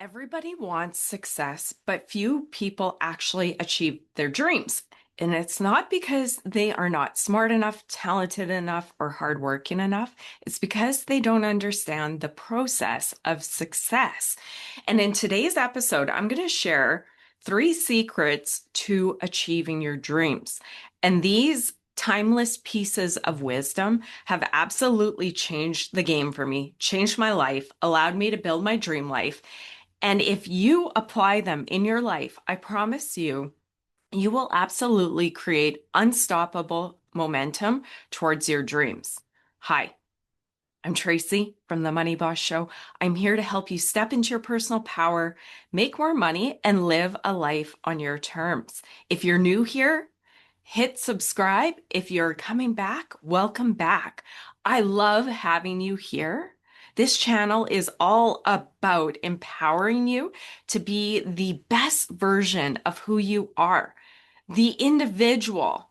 Everybody wants success, but few people actually achieve their dreams. And it's not because they are not smart enough, talented enough, or hardworking enough. It's because they don't understand the process of success. And in today's episode, I'm going to share 3 secrets to achieving your dreams. And these timeless pieces of wisdom have absolutely changed the game for me, changed my life, allowed me to build my dream life. And if you apply them in your life, I promise you, you will absolutely create unstoppable momentum towards your dreams. Hi, I'm Tracy from the Money Boss Show. I'm here to help you step into your personal power, make more money, and live a life on your terms. If you're new here, hit subscribe. If you're coming back, welcome back. I love having you here. This channel is all about empowering you to be the best version of who you are, the individual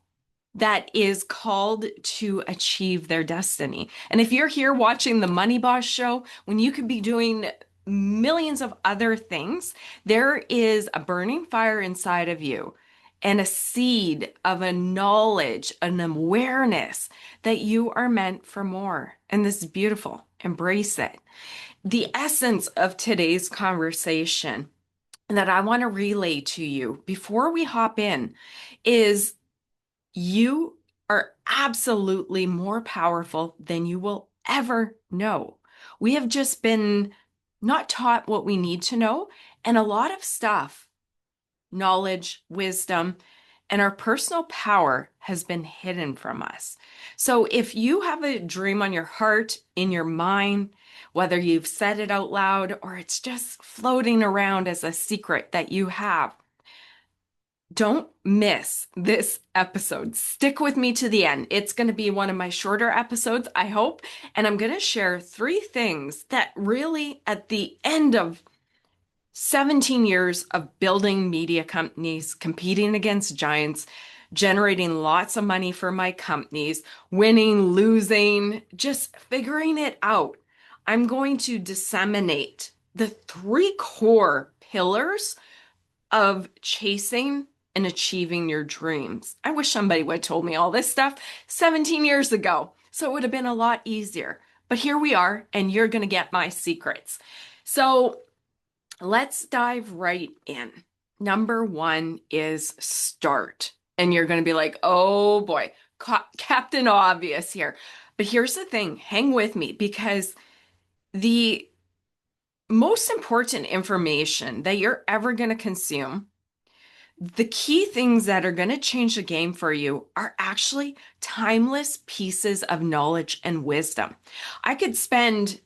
that is called to achieve their destiny. And if you're here watching the Money Boss Show, when you could be doing millions of other things, there is a burning fire inside of you and a seed of a knowledge, an awareness that you are meant for more. And this is beautiful. Embrace it. The essence of today's conversation that I want to relay to you before we hop in is you are absolutely more powerful than you will ever know. We have just been not taught what we need to know, and a lot of stuff, knowledge, wisdom, and our personal power has been hidden from us. So if you have a dream on your heart, in your mind, whether you've said it out loud or it's just floating around as a secret that you have, don't miss this episode. Stick with me to the end. It's going to be one of my shorter episodes, I hope. And I'm going to share 3 things that really, at the end of 17 years of building media companies, competing against giants, generating lots of money for my companies, winning, losing, just figuring it out. I'm going to disseminate the 3 core pillars of chasing and achieving your dreams. I wish somebody would have told me all this stuff 17 years ago, so it would have been a lot easier. But here we are, and you're going to get my secrets. So let's dive right in. Number 1 is start. And you're going to be like, oh boy, Captain Obvious here. But here's the thing, hang with me, because the most important information that you're ever going to consume, the key things that are going to change the game for you, are actually timeless pieces of knowledge and wisdom. I could spend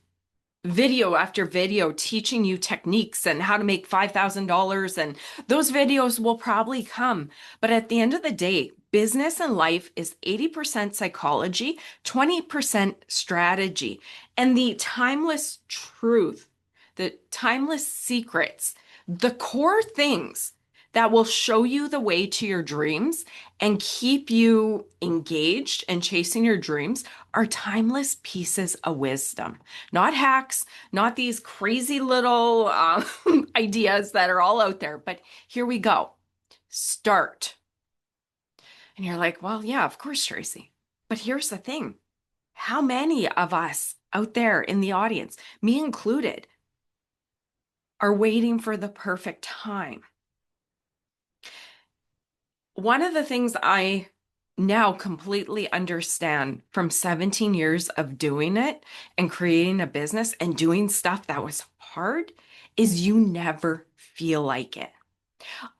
video after video teaching you techniques and how to make $5,000, and those videos will probably come. But at the end of the day, business and life is 80% psychology, 20% strategy. And the timeless truth, the timeless secrets, the core things that will show you the way to your dreams and keep you engaged and chasing your dreams are timeless pieces of wisdom. Not hacks, not these crazy little ideas that are all out there, but here we go. Start. And you're like, well, yeah, of course, Tracy. But here's the thing. How many of us out there in the audience, me included, are waiting for the perfect time? One of the things I now completely understand from 17 years of doing it and creating a business and doing stuff that was hard is you never feel like it.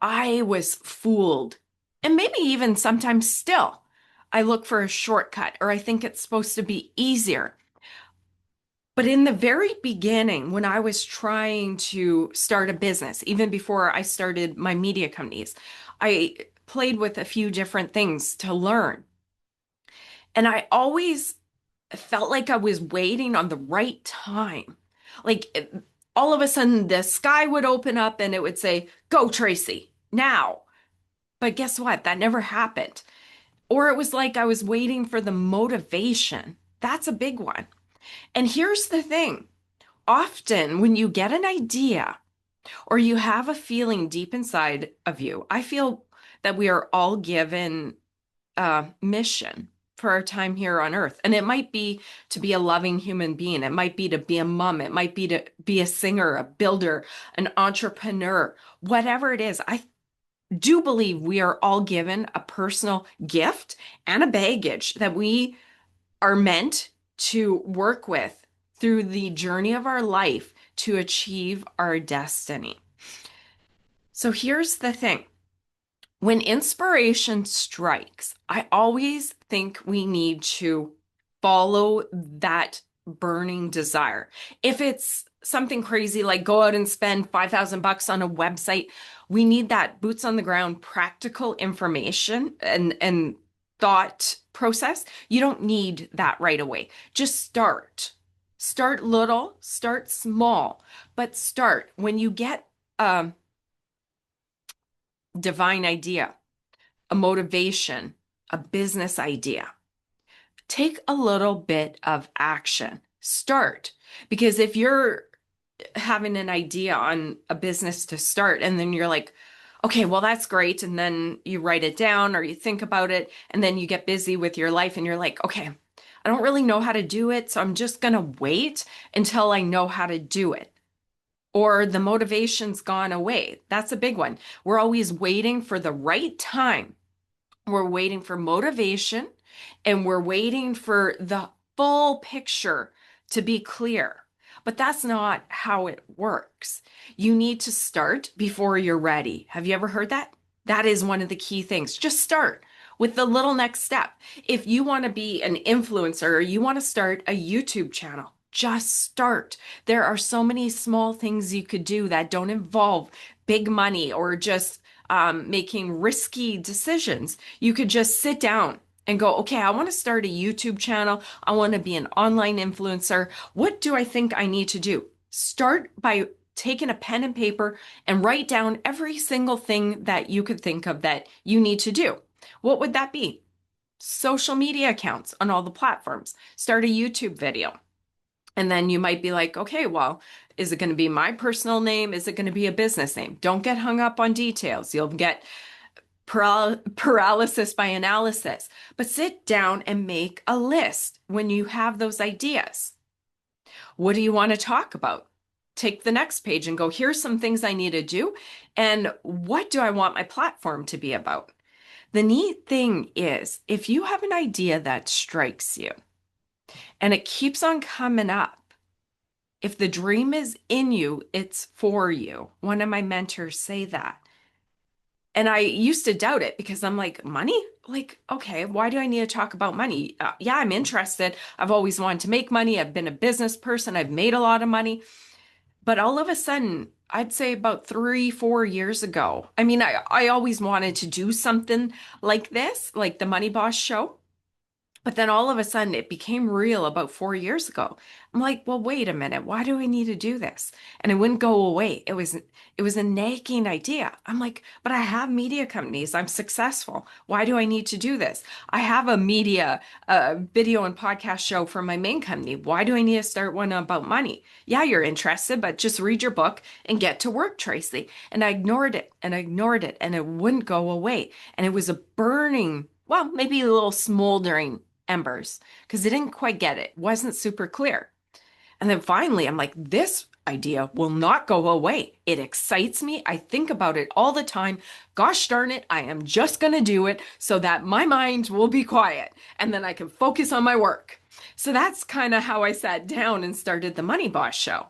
I was fooled, and maybe even sometimes still, I look for a shortcut or I think it's supposed to be easier. But in the very beginning, when I was trying to start a business, even before I started my media companies, I played with a few different things to learn. And I always felt like I was waiting on the right time. Like all of a sudden, the sky would open up and it would say, go, Tracy, now. But guess what? That never happened. Or it was like I was waiting for the motivation. That's a big one. And here's the thing. Often when you get an idea or you have a feeling deep inside of you. I feel that we are all given a mission for our time here on earth. And it might be to be a loving human being. It might be to be a mom. It might be to be a singer, a builder, an entrepreneur, whatever it is. I do believe we are all given a personal gift and a baggage that we are meant to work with through the journey of our life to achieve our destiny. So here's the thing. When inspiration strikes, I always think we need to follow that burning desire. If it's something crazy like go out and spend 5,000 bucks on a website, we need that boots on the ground practical information and thought process. You don't need that right away. Just start. Start little, start small, but start. When you get a divine idea, a motivation, a business idea, take a little bit of action. Start. Because if you're having an idea on a business to start and then you're like, okay, well, that's great. And then you write it down or you think about it and then you get busy with your life and you're like, okay, I don't really know how to do it. So I'm just going to wait until I know how to do it. Or the motivation's gone away. That's a big one. We're always waiting for the right time. We're waiting for motivation and we're waiting for the full picture to be clear. But that's not how it works. You need to start before you're ready. Have you ever heard that? That is one of the key things. Just start with the little next step. If you want to be an influencer or you want to start a YouTube channel, just start. There are so many small things you could do that don't involve big money or just making risky decisions. You could just sit down and go, okay, I want to start a YouTube channel. I want to be an online influencer. What do I think I need to do? Start by taking a pen and paper and write down every single thing that you could think of that you need to do. What would that be? Social media accounts on all the platforms. Start a YouTube video. And then you might be like, okay, well, is it going to be my personal name? Is it going to be a business name? Don't get hung up on details. You'll get paralysis by analysis. But sit down and make a list when you have those ideas. What do you want to talk about? Take the next page and go, here's some things I need to do. And what do I want my platform to be about? The neat thing is, if you have an idea that strikes you and it keeps on coming up, if the dream is in you, it's for you. One of my mentors say that. And I used to doubt it because I'm like, money? Like, okay, why do I need to talk about money? Yeah, I'm interested. I've always wanted to make money. I've been a business person. I've made a lot of money. But all of a sudden, I'd say about 3, 4 years ago, I mean, I always wanted to do something like this, like the Money Boss show. But then all of a sudden it became real about 4 years ago. I'm like, well, wait a minute. Why do I need to do this? And it wouldn't go away. It was a nagging idea. I'm like, but I have media companies. I'm successful. Why do I need to do this? I have a media video and podcast show for my main company. Why do I need to start one about money? Yeah, you're interested, but just read your book and get to work, Tracy. And I ignored it and I ignored it and it wouldn't go away. And it was a burning, well, maybe a little smoldering embers because they didn't quite get it. Wasn't super clear. And then finally, I'm like, this idea will not go away. It excites me. I think about it all the time. Gosh darn it, I am just going to do it so that my mind will be quiet and then I can focus on my work. So that's kind of how I sat down and started the Money Boss show.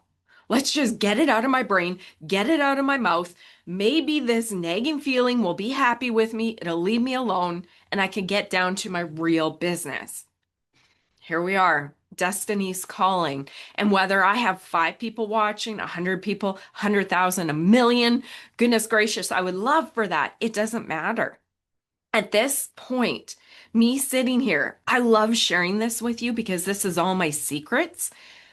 Let's just get it out of my brain, get it out of my mouth. Maybe this nagging feeling will be happy with me. It'll leave me alone and I can get down to my real business. Here we are, destiny's calling. And whether I have 5 people watching, 100 people, 100,000, a million, goodness gracious, I would love for that. It doesn't matter. At this point, me sitting here, I love sharing this with you because this is all my secrets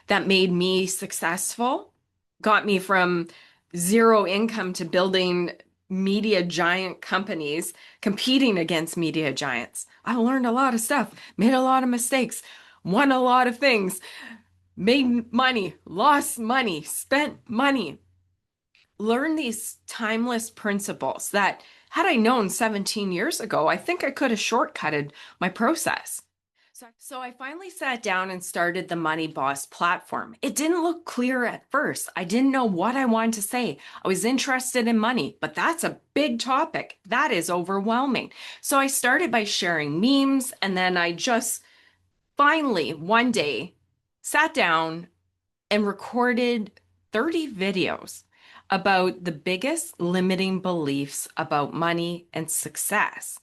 that made me successful, got me from zero income to building media giant companies, competing against media giants. I learned a lot of stuff, made a lot of mistakes, won a lot of things, made money, lost money, spent money, learn these timeless principles that had I known 17 years ago, I think I could have shortcutted my process. So I finally sat down and started the Money Boss platform. It didn't look clear at first. I didn't know what I wanted to say. I was interested in money, but that's a big topic. That is overwhelming. So I started by sharing memes, and then I just finally one day sat down and recorded 30 videos about the biggest limiting beliefs about money and success.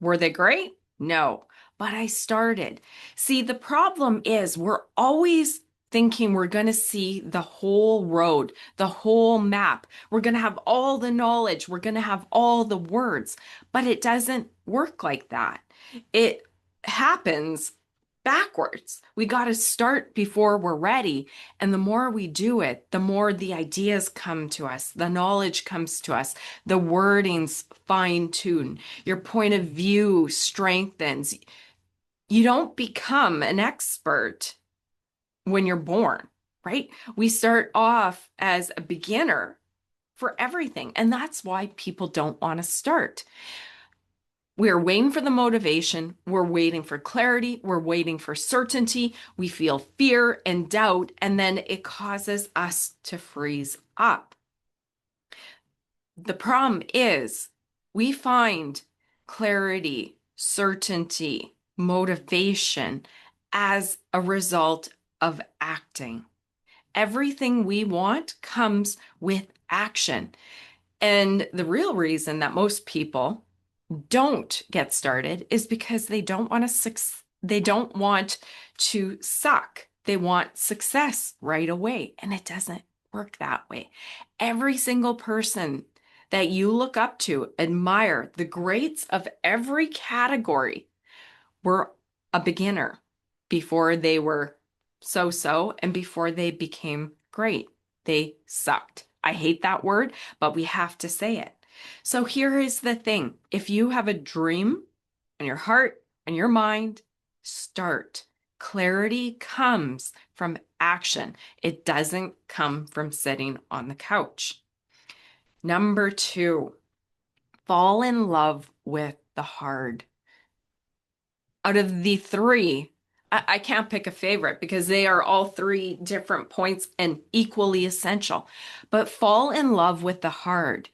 Were they great? No, but I started. See, the problem is we're always thinking we're going to see the whole road, the whole map. We're going to have all the knowledge. We're going to have all the words, but it doesn't work like that. It happens backwards. We got to start before we're ready. And the more we do it, the more the ideas come to us, the knowledge comes to us, the wordings fine tune, your point of view strengthens. You don't become an expert when you're born, right? We start off as a beginner for everything. And that's why people don't want to start. We're waiting for the motivation. We're waiting for clarity. We're waiting for certainty. We feel fear and doubt, and then it causes us to freeze up. The problem is we find clarity, certainty, motivation as a result of acting. Everything we want comes with action. And the real reason that most people don't get started is because they don't want to suck. They want success right away, and it doesn't work that way. Every single person that you look up to, admire, the greats of every category were a beginner before they were so-so and before they became great. They sucked. I hate that word, but we have to say it. So here is the thing. If you have a dream in your heart and your mind, start. Clarity comes from action. It doesn't come from sitting on the couch. Number 2, fall in love with the hard. Out of the 3, I can't pick a favorite because they are all 3 different points and equally essential. But fall in love with the hard.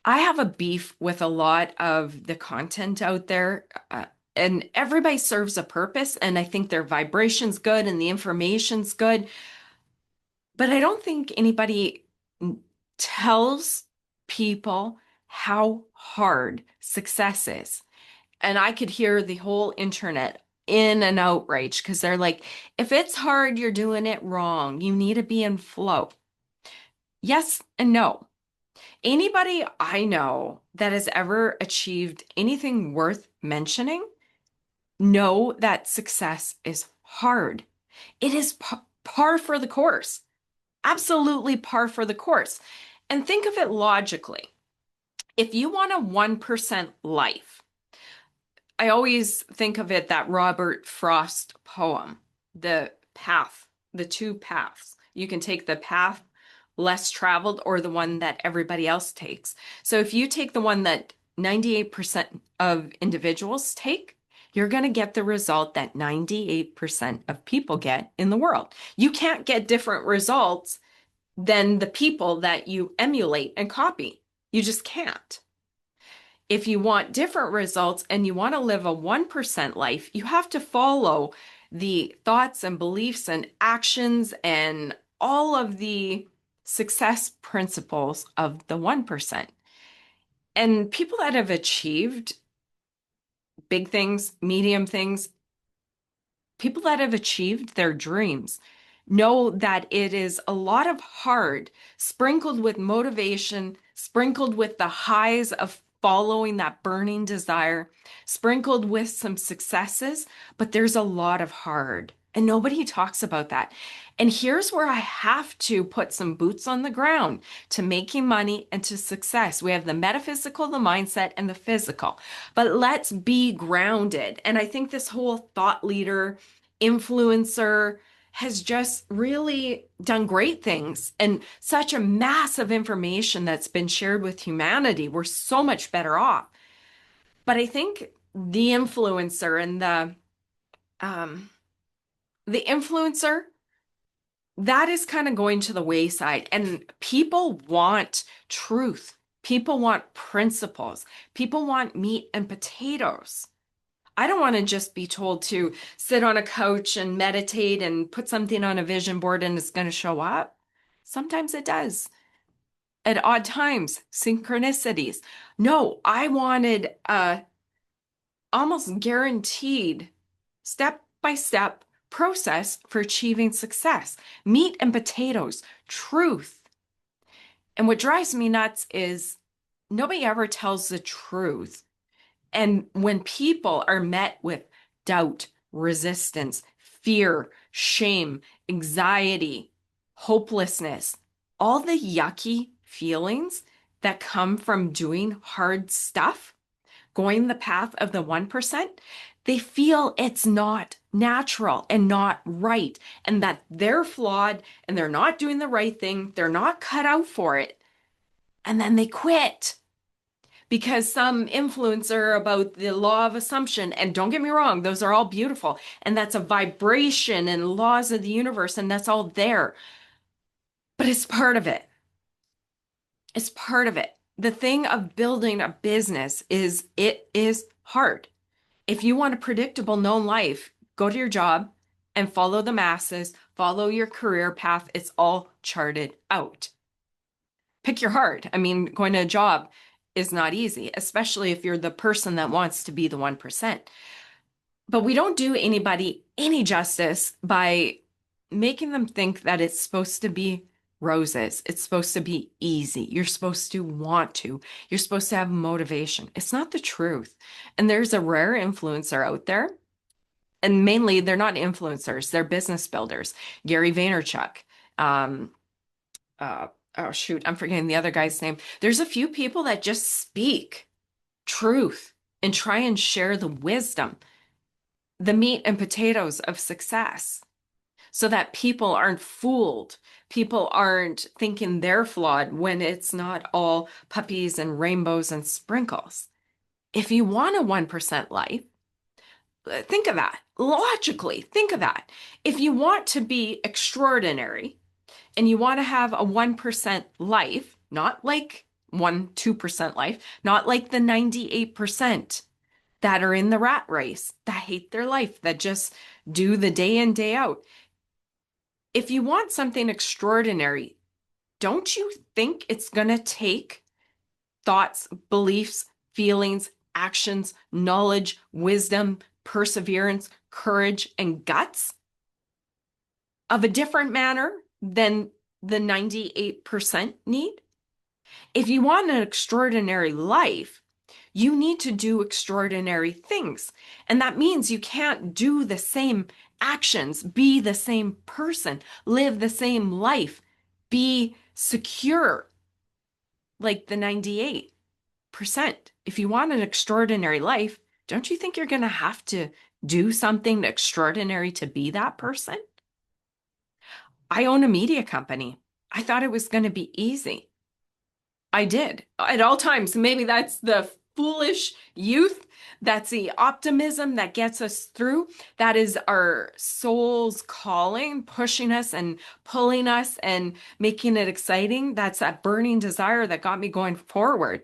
I have a beef with a lot of the content out there, and everybody serves a purpose, and I think their vibration's good and the information's good, but I don't think anybody tells people how hard success is. And I could hear the whole internet in an outrage because they're like, if it's hard, you're doing it wrong. You need to be in flow. Yes and no. Anybody I know that has ever achieved anything worth mentioning know that success is hard. It is par for the course, absolutely par for the course. And think of it logically. If you want a 1% life, I always think of it that Robert Frost poem, The Path, the 2 paths. You can take the path less traveled or the one that everybody else takes. So if you take the one that 98% of individuals take, you're going to get the result that 98% of people get in the world. You can't get different results than the people that you emulate and copy. You just can't. If you want different results and you want to live a 1% life, you have to follow the thoughts and beliefs and actions and all of the success principles of the 1%. And people that have achieved big things, medium things, people that have achieved their dreams know that it is a lot of hard, sprinkled with motivation, sprinkled with the highs of following that burning desire, sprinkled with some successes, but there's a lot of hard. And nobody talks about that. And here's where I have to put some boots on the ground to making money and to success. We have the metaphysical, the mindset, and the physical. But let's be grounded. And I think this whole thought leader, influencer, has just really done great things and such a massive information that's been shared with humanity. We're so much better off. But I think the influencer and um, the influencer, that is kind of going to the wayside. And people want truth. People want principles. People want meat and potatoes. I don't want to just be told to sit on a couch and meditate and put something on a vision board and it's going to show up. Sometimes it does. At odd times, synchronicities. No, I wanted a almost guaranteed step by step process for achieving success. Meat and potatoes, truth. And what drives me nuts is nobody ever tells the truth. And when people are met with doubt, resistance, fear, shame, anxiety, hopelessness, all the yucky feelings that come from doing hard stuff, going the path of the 1%, they feel it's not natural and not right, and that they're flawed and they're not doing the right thing. They're not cut out for it. And then they quit because some influencer about the law of assumption, and don't get me wrong, those are all beautiful. And that's a vibration and laws of the universe, and that's all there. But it's part of it. It's part of it. The thing of building a business is it is hard. If you want a predictable, known life, go to your job and follow the masses, follow your career path. It's all charted out. Pick your heart. I mean, going to a job is not easy, especially if you're the person that wants to be the 1%. But we don't do anybody any justice by making them think that it's supposed to be roses. It's supposed to be easy. You're supposed to want to. You're supposed to have motivation. It's not the truth. And there's a rare influencer out there. And mainly, they're not influencers, they're business builders. Gary Vaynerchuk. Um, oh, shoot, I'm forgetting the other guy's name. There's a few people that just speak truth and try and share the wisdom, the meat and potatoes of success, so that people aren't fooled. People aren't thinking they're flawed when it's not all puppies and rainbows and sprinkles. If you want a 1% life, think of that. Logically, think of that. If you want to be extraordinary and you want to have a 1% life, not like 2% life, not like the 98% that are in the rat race, that hate their life, that just do the day in, day out. If you want something extraordinary, don't you think it's going to take thoughts, beliefs, feelings, actions, knowledge, wisdom, perseverance, courage, and guts of a different manner than the 98% need? If you want an extraordinary life, you need to do extraordinary things. And that means you can't do the same actions, be the same person, live the same life, be secure like the 98%. If you want an extraordinary life, don't you think you're going to have to do something extraordinary to be that person? I own a media company. I thought it was going to be easy. I did at all times. Maybe that's the foolish youth. That's the optimism that gets us through. That is our soul's calling, pushing us and pulling us and making it exciting. That's that burning desire that got me going forward.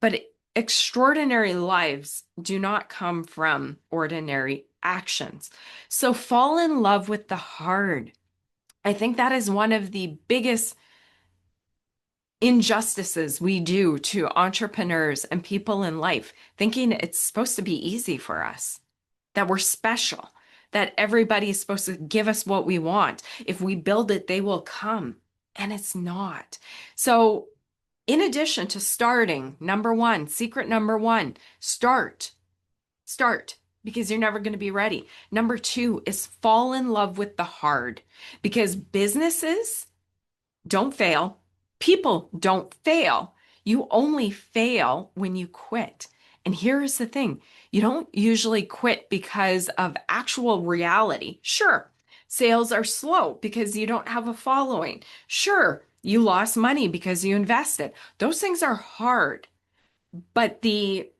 But extraordinary lives do not come from ordinary actions. So fall in love with the hard. I think that is one of the biggest injustices we do to entrepreneurs and people in life, thinking it's supposed to be easy for us, that we're special, that everybody's supposed to give us what we want. If we build it, they will come. And it's not. So, in addition to starting, number one, secret number one, start, because you're never going to be ready. Number two is fall in love with the hard, because businesses don't fail. People don't fail. You only fail when you quit. And here's the thing. You don't usually quit because of actual reality. Sure, Sales are slow because you don't have a following. Sure, you lost money because you invested. Those things are hard, but the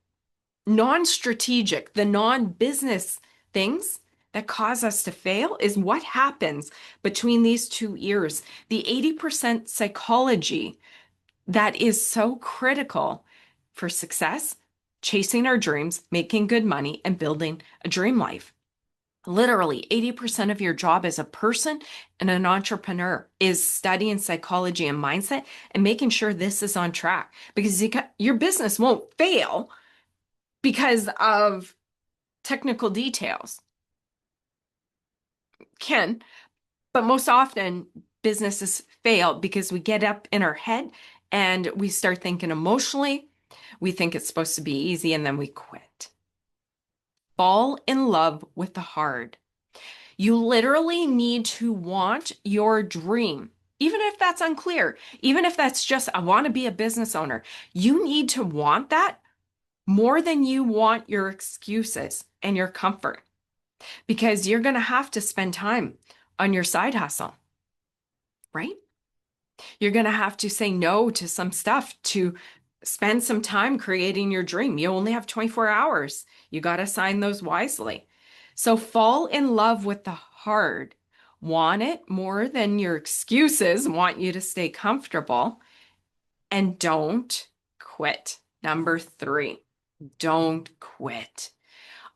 non-strategic, the non-business things that cause us to fail is what happens between these two ears. The 80% psychology that is so critical for success, chasing our dreams, making good money, and building a dream life. Literally, 80% of your job as a person and an entrepreneur is studying psychology and mindset and making sure this is on track because your business won't fail because of technical details. Can, but most often businesses fail because we get up in our head and we start thinking emotionally. We think it's supposed to be easy and then we quit. Fall in love with the hard. You literally need to want your dream. Even if that's unclear, even if that's just, I want to be a business owner, you need to want that more than you want your excuses and your comfort because you're going to have to spend time on your side hustle, right? You're going to have to say no to some stuff to spend some time creating your dream. You only have 24 hours. You got to sign those wisely. So fall in love with the hard. Want it more than your excuses want you to stay comfortable. And don't quit. Number 3, don't quit.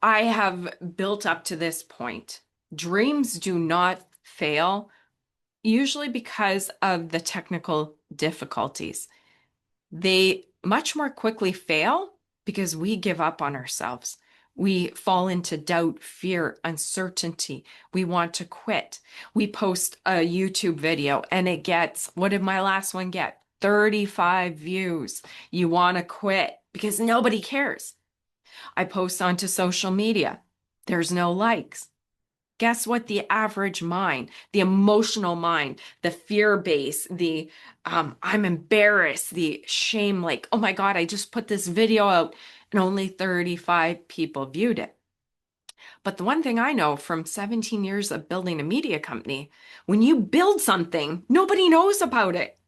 I have built up to this point. Dreams do not fail, usually because of the technical difficulties. They much more quickly fail because we give up on ourselves. We fall into doubt, fear, uncertainty. We want to quit. We post a YouTube video and it gets, what did my last one get? 35 views. You want to quit because nobody cares. I post onto social media. There's no likes. Guess what? The average mind, the emotional mind, the fear base, the I'm embarrassed, the shame, like, oh my God, I just put this video out and only 35 people viewed it. But the one thing I know from 17 years of building a media company, when you build something, nobody knows about it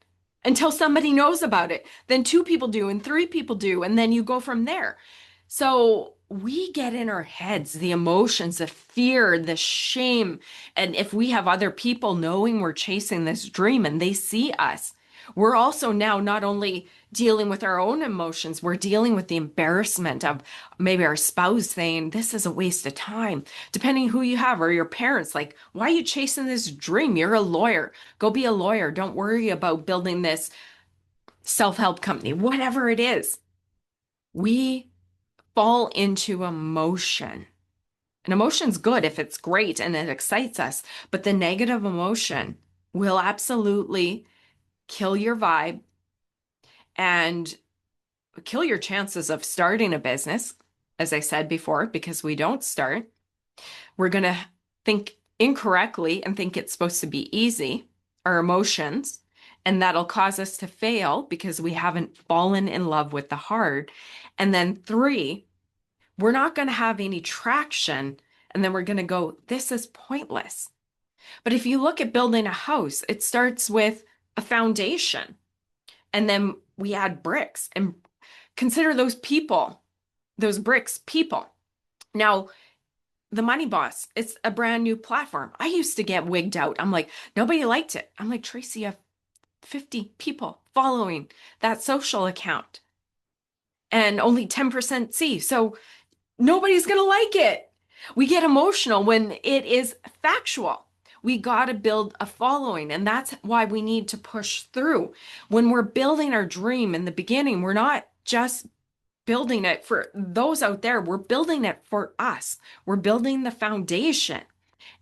until somebody knows about it. Then 2 people do, and 3 people do, and then you go from there. So we get in our heads the emotions, the fear, the shame. And if we have other people knowing we're chasing this dream and they see us, we're also now not only dealing with our own emotions, we're dealing with the embarrassment of maybe our spouse saying, this is a waste of time, depending who you have, or your parents, like, why are you chasing this dream? You're a lawyer. Go be a lawyer. Don't worry about building this self-help company, whatever it is. We fall into emotion. And emotion's good if it's great and it excites us, but the negative emotion will absolutely kill your vibe and kill your chances of starting a business, as I said before, because we don't start. We're going to think incorrectly and think it's supposed to be easy, our emotions, and that'll cause us to fail because we haven't fallen in love with the hard. And then 3, we're not going to have any traction. And then we're going to go, this is pointless. But if you look at building a house, it starts with a foundation. And then we add bricks and consider those people, those bricks, people. Now, the Money Boss, it's a brand new platform. I used to get wigged out. I'm like, nobody liked it. I'm like, Tracy, you have 50 people following that social account and only 10% see. So nobody's going to like it. We get emotional when it is factual. We got to build a following, and that's why we need to push through. When we're building our dream in the beginning, we're not just building it for those out there. We're building it for us. We're building the foundation.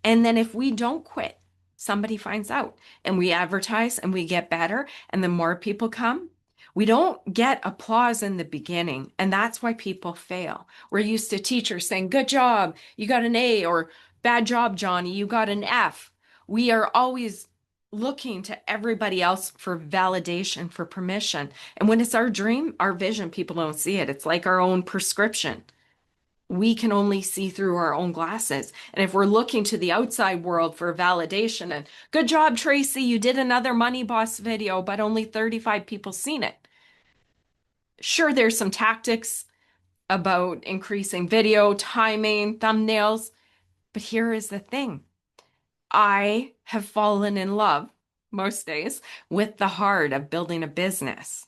And then if we don't quit, somebody finds out and we advertise and we get better, and then more people come. We don't get applause in the beginning, and that's why people fail. We're used to teachers saying, good job, you got an A, or bad job, Johnny, you got an F. We are always looking to everybody else for validation, for permission. And when it's our dream, our vision, people don't see it. It's like our own prescription. we can only see through our own glasses. And if we're looking to the outside world for validation and good job, Tracy, you did another Money Boss video, but only 35 people seen it. Sure, there's some tactics about increasing video, timing, thumbnails, but here is the thing. I have fallen in love most days with the heart of building a business.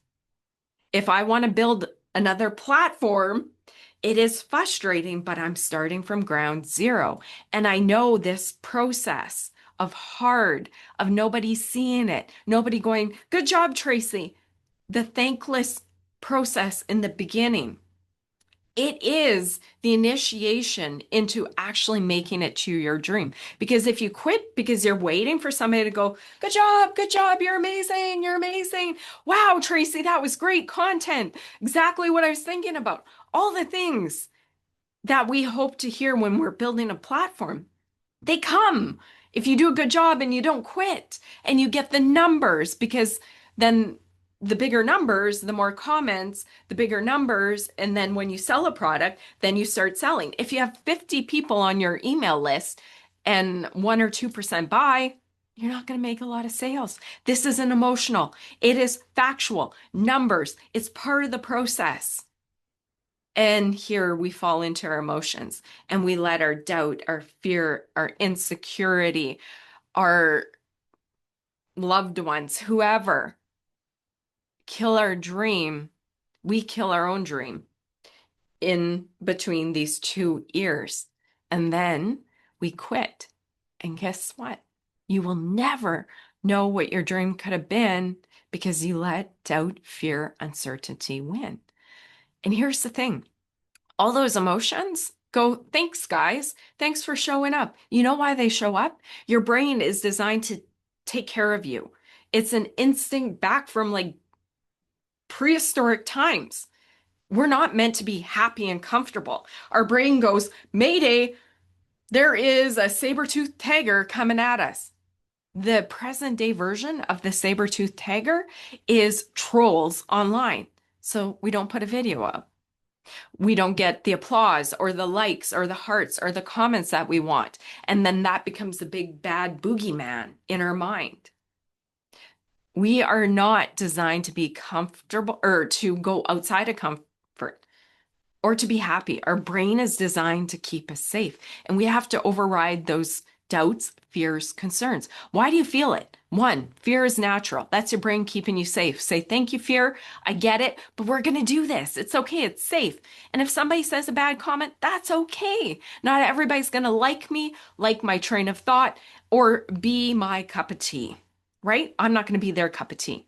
If I want to build another platform, it is frustrating, but I'm starting from ground zero. And I know this process of nobody seeing it, nobody going, good job, Tracy. The thankless process in the beginning. It is the initiation into actually making it to your dream. Because if you quit because you're waiting for somebody to go, good job, you're amazing, you're amazing. Wow, Tracy, that was great content. Exactly what I was thinking about. All the things that we hope to hear when we're building a platform, they come if you do a good job and you don't quit and you get the numbers, because then the bigger numbers, the more comments, the bigger numbers. And then when you sell a product, then you start selling. If you have 50 people on your email list and 1 or 2% buy, you're not going to make a lot of sales. This isn't emotional. It is factual. Numbers. It's part of the process. And here we fall into our emotions and we let our doubt, our fear, our insecurity, our loved ones, whoever, kill our dream. We kill our own dream in between these two ears. And then we quit. And guess what? You will never know what your dream could have been because you let doubt, fear, uncertainty win. And here's the thing. All those emotions go, thanks, guys. Thanks for showing up. You know why they show up? Your brain is designed to take care of you. It's an instinct back from like prehistoric times. We're not meant to be happy and comfortable. Our brain goes, Mayday, there is a saber-toothed tiger coming at us. The present day version of the saber-toothed tiger is trolls online. So we don't put a video up. We don't get the applause or the likes or the hearts or the comments that we want. And then that becomes the big bad boogeyman in our mind. We are not designed to be comfortable or to go outside of comfort or to be happy. Our brain is designed to keep us safe. And we have to override those doubts, fears, concerns. Why do you feel it? One, fear is natural. That's your brain keeping you safe. Say, thank you, fear. I get it, but we're going to do this. It's okay. It's safe. And if somebody says a bad comment, that's okay. Not everybody's going to like me, like my train of thought, or be my cup of tea, right? I'm not going to be their cup of tea.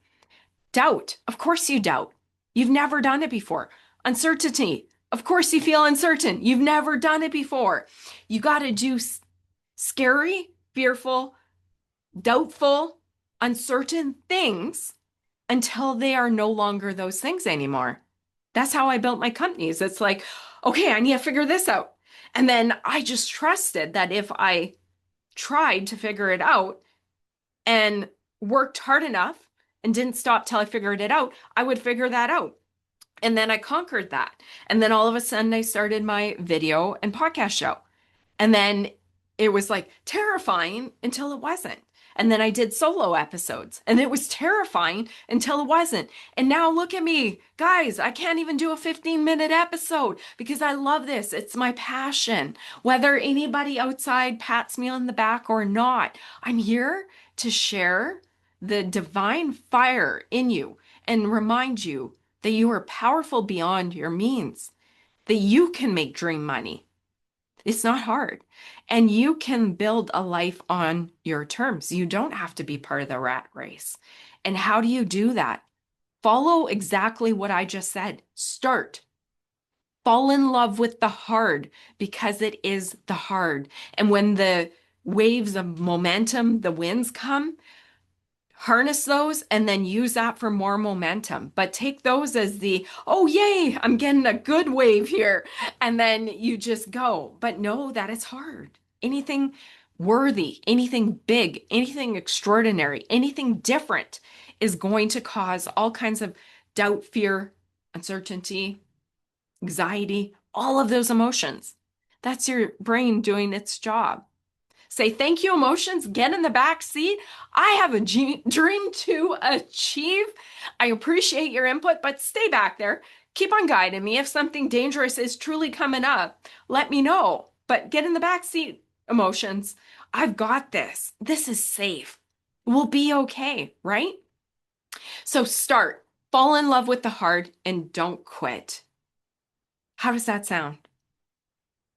Doubt. Of course you doubt. You've never done it before. Uncertainty. Of course you feel uncertain. You've never done it before. You got to do scary, fearful, doubtful, uncertain things until they are no longer those things anymore. That's how I built my companies. It's like, okay, I need to figure this out. And then I just trusted that if I tried to figure it out and worked hard enough and didn't stop till I figured it out, I would figure that out. And then I conquered that. And then all of a sudden I started my video and podcast show. And then it was like terrifying until it wasn't. And then I did solo episodes and it was terrifying until it wasn't. And now look at me, guys, I can't even do a 15-minute episode because I love this. It's my passion. Whether anybody outside pats me on the back or not, I'm here to share the divine fire in you and remind you that you are powerful beyond your means, that you can make dream money. It's not hard. And you can build a life on your terms. You don't have to be part of the rat race. And how do you do that? Follow exactly what I just said. Start. Fall in love with the hard because it is the hard. And when the waves of momentum, the winds come, harness those and then use that for more momentum. But take those as the, oh, yay, I'm getting a good wave here. And then you just go. But know that it's hard. Anything worthy, anything big, anything extraordinary, anything different is going to cause all kinds of doubt, fear, uncertainty, anxiety, all of those emotions. That's your brain doing its job. Say, thank you, emotions. Get in the back seat. I have a dream to achieve. I appreciate your input, but stay back there. Keep on guiding me. If something dangerous is truly coming up, let me know. But get in the back seat, emotions. I've got this. This is safe. We'll be okay, right? So start. Fall in love with the hard and don't quit. How does that sound?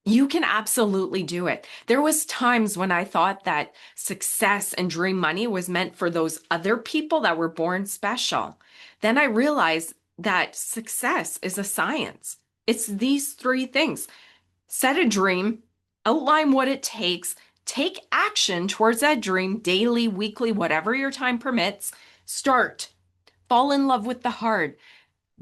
You can absolutely do it. There was times when I thought that success and dream money was meant for those other people that were born special. Then I realized that success is a science. It's these three things. Set a dream, outline what it takes, take action towards that dream daily, weekly, whatever your time permits. Start. Fall in love with the hard.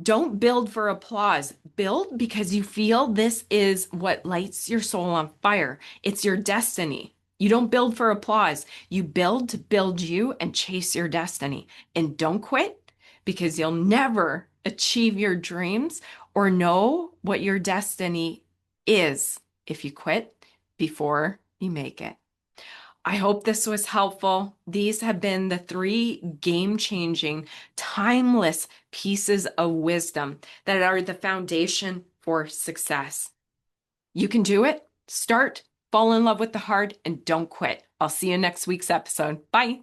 Don't build for applause. Build because you feel this is what lights your soul on fire. It's your destiny. You don't build for applause. You build to build you and chase your destiny. And don't quit because you'll never achieve your dreams or know what your destiny is if you quit before you make it. I hope this was helpful. These have been the 3 game-changing, timeless pieces of wisdom that are the foundation for success. You can do it. Start, fall in love with the hard, and don't quit. I'll see you next week's episode. Bye.